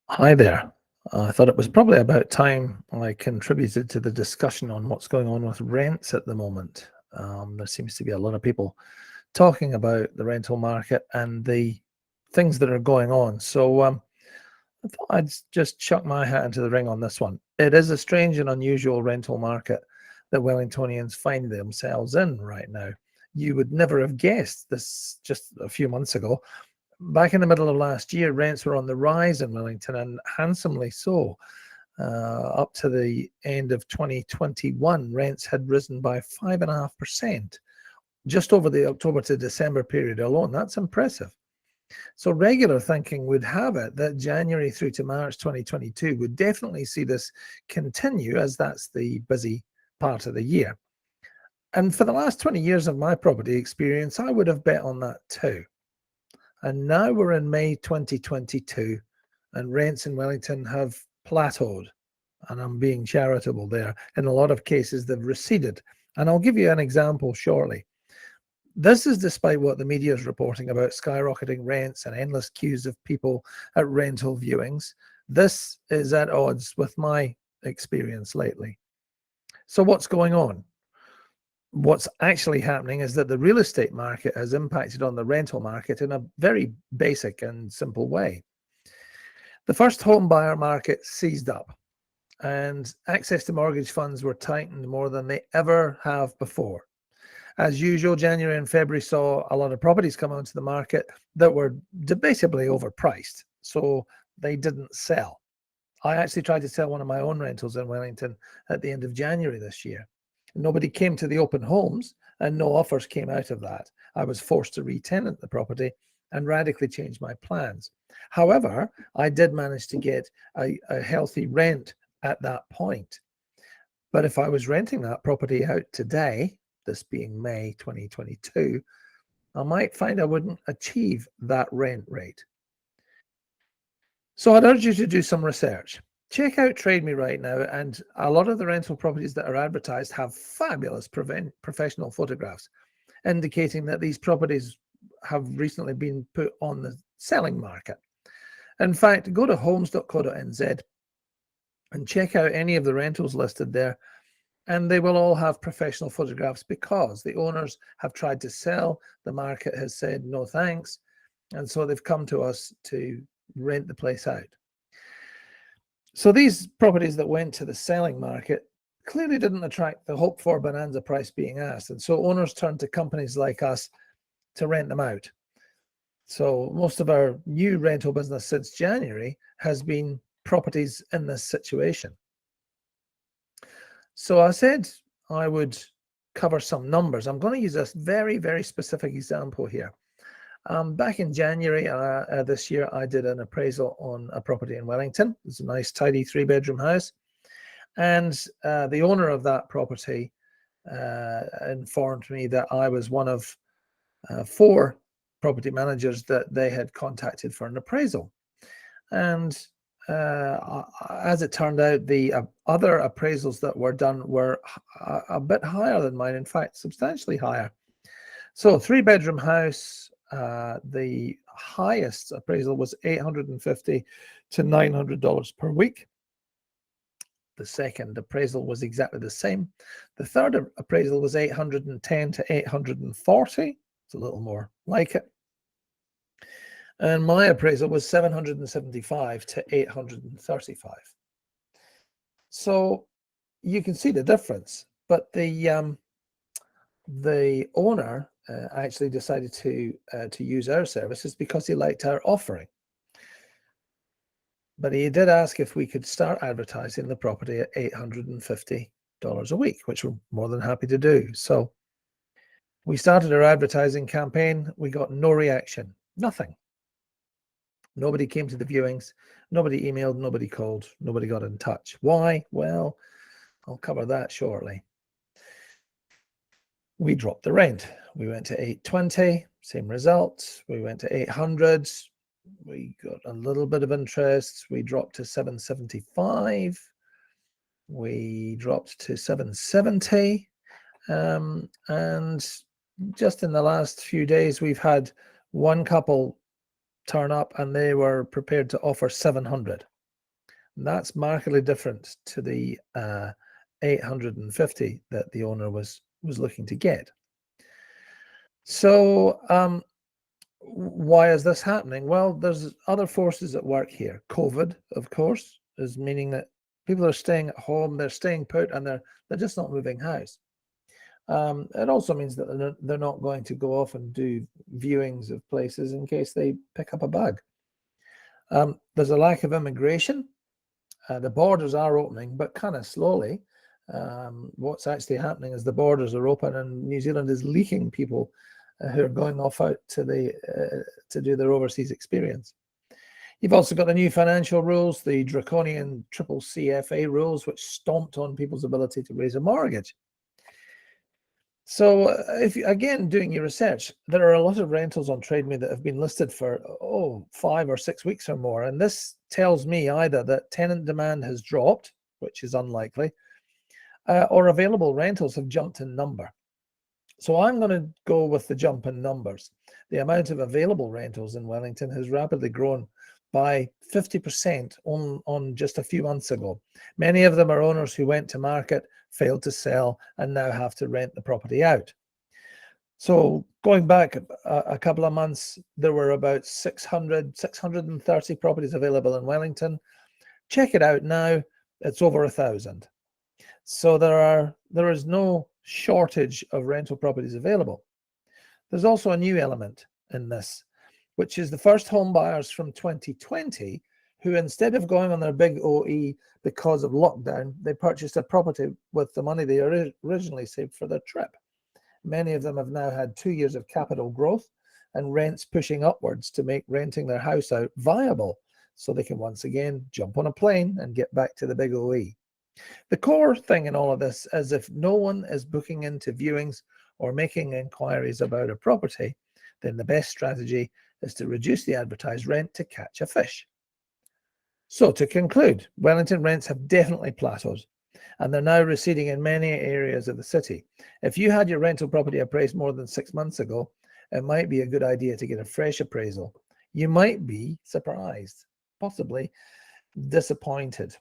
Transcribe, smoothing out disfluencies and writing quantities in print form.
Hi there. I thought it was probably about time I contributed to the discussion on what's going on with rents at the moment. There seems to be a lot of people talking about the rental market and the things that are going on. So I thought just chuck my hat into the ring on this one. It is a strange and unusual rental market that Wellingtonians find themselves in right now. You would never have guessed this just a few months ago. Back in the middle of last year, rents were on the rise in Wellington, and handsomely so. Up to the end of 2021, rents had risen by 5.5%, just over the October to December period alone. That's impressive. So regular thinking would have it that January through to March 2022 would definitely see this continue, as that's the busy part of the year. And for the last 20 years of my property experience, I would have bet on that too. And now we're in May 2022, and rents in Wellington have plateaued. And I'm being charitable there. In a lot of cases, they've receded. And I'll give you an example shortly. This is despite what the media is reporting about skyrocketing rents and endless queues of people at rental viewings. This is at odds with my experience lately. So, what's going on? What's actually happening is that the real estate market has impacted on the rental market in a very basic and simple way. The first home buyer market seized up, and access to mortgage funds were tightened more than they ever have before. As usual, January and February saw a lot of properties come onto the market that were debatably overpriced, so they didn't sell. I actually tried to sell one of my own rentals in Wellington at the end of January this year. Nobody came to the open homes, and no offers came out of that. I was forced to re-tenant the property and radically change my plans. However, I did manage to get a healthy rent at that point. But if I was renting that property out today, this being May 2022, I might find I wouldn't achieve that rent rate. So I'd urge you to do some research. Check out Trade Me right now, and a lot of the rental properties that are advertised have fabulous professional photographs, indicating that these properties have recently been put on the selling market. In fact, go to homes.co.nz and check out any of the rentals listed there, and they will all have professional photographs because the owners have tried to sell, the market has said no thanks, and so they've come to us to rent the place out. So these properties that went to the selling market clearly didn't attract the hope for bonanza price being asked, and so owners turned to companies like us to rent them out. So most of our new rental business since January has been properties in this situation. So I said I would cover some numbers. I'm going to use a very, very specific example here. Back in January this year, I did an appraisal on a property in Wellington. It's a nice, tidy 3-bedroom house. And the owner of that property informed me that I was one of 4 property managers that they had contacted for an appraisal. And as it turned out, the other appraisals that were done were a bit higher than mine, in fact, substantially higher. So 3-bedroom house, the highest appraisal was $850 to $900 per week. The second appraisal was exactly the same. The third appraisal was $810 to $840. It's a little more like it. And my appraisal was $775 to $835. So you can see the difference. But the owner actually decided to use our services because he liked our offering. But he did ask if we could start advertising the property at $850 a week, which we're more than happy to do. So we started our advertising campaign. We got no reaction, nothing. Nobody came to the viewings, nobody emailed, nobody called, nobody got in touch. Why? Well, I'll cover that shortly. We dropped the rent. We went to $820, same result. We went to $800. We got a little bit of interest. We dropped to $775. We dropped to $770. And just in the last few days, we've had one couple turn up and they were prepared to offer $700. And that's markedly different to the 850 that the owner was looking to get. So why is this happening? Well, there's other forces at work here. COVID, of course, is meaning that people are staying at home, they're staying put, and they're just not moving house. It also means that they're not going to go off and do viewings of places in case they pick up a bug. There's a lack of immigration. The borders are opening, but kind of slowly. What's actually happening is the borders are open and New Zealand is leaking people who are going off out to do their overseas experience. You've also got the new financial rules, the draconian triple CFA rules, which stomped on people's ability to raise a mortgage. So if you, again, doing your research, there are a lot of rentals on TradeMe that have been listed for 5 or 6 weeks or more. And this tells me either that tenant demand has dropped, which is unlikely, or available rentals have jumped in number. So I'm going to go with the jump in numbers. The amount of available rentals in Wellington has rapidly grown by 50% on just a few months ago. Many of them are owners who went to market, failed to sell, and now have to rent the property out. So going back a couple of months, there were about 630 properties available in Wellington. Check it out now, it's over 1,000. So there is no shortage of rental properties available. There's also a new element in this, which is the first home buyers from 2020 who, instead of going on their big OE because of lockdown, they purchased a property with the money they originally saved for their trip. Many of them have now had 2 years of capital growth and rents pushing upwards to make renting their house out viable, so they can once again jump on a plane and get back to the big OE. The core thing in all of this is if no one is booking into viewings or making inquiries about a property, then the best strategy is to reduce the advertised rent to catch a fish. So to conclude, Wellington rents have definitely plateaued and they're now receding in many areas of the city. If you had your rental property appraised more than 6 months ago, it might be a good idea to get a fresh appraisal. You might be surprised, possibly disappointed.